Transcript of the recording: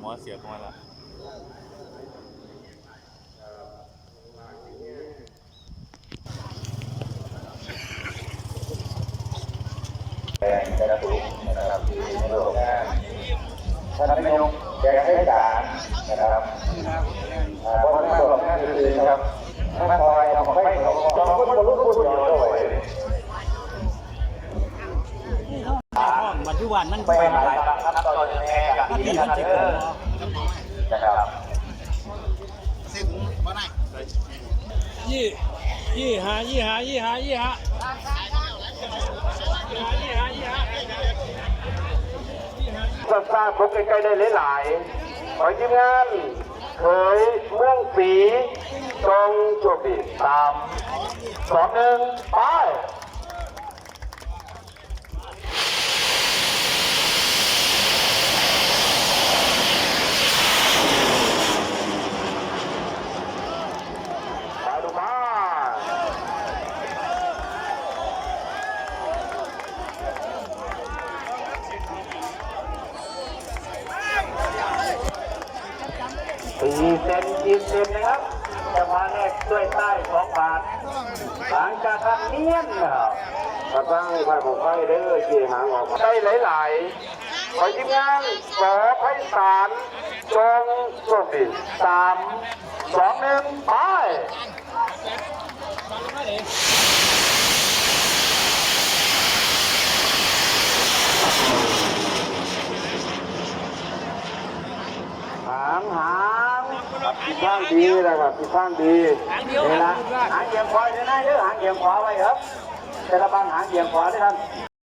หมอเสียบมาแล้วแต่ละตุนะครับที่ในโลกงานท่านนายกแจ้งให้การนะครับเพราะท่านบอกงานคือครับท่านคอยเอาไปสองคนบรรลุผู้ยอดด้วยปัจจุบันมัน ไม่หายครับตอนนี้กับที่ท่านเดินนะครับยี่หาสร้างพบใกล้ๆได้หลายๆขอทีมงานเคยเมืองสีตรงโชคดี3 2 1ไป4 เซนนะครับจะมาแรกด้วยใต้2 บาทหลังจากทำเนียนนะครับกระตั้งไฟผมไฟเด้อเกี่ยหางออกได้หลายๆขอทีมงานขอไพศาลจงโชคดี3 2 1ไปหางที่ข้างดีนะครับที่ข้างดีนี่ละหางเอียงขวาเนี่ยนะเยอะหางเอียงขวาไว้ครับแต่ละบางหางเอียงขวาด้วยท่าน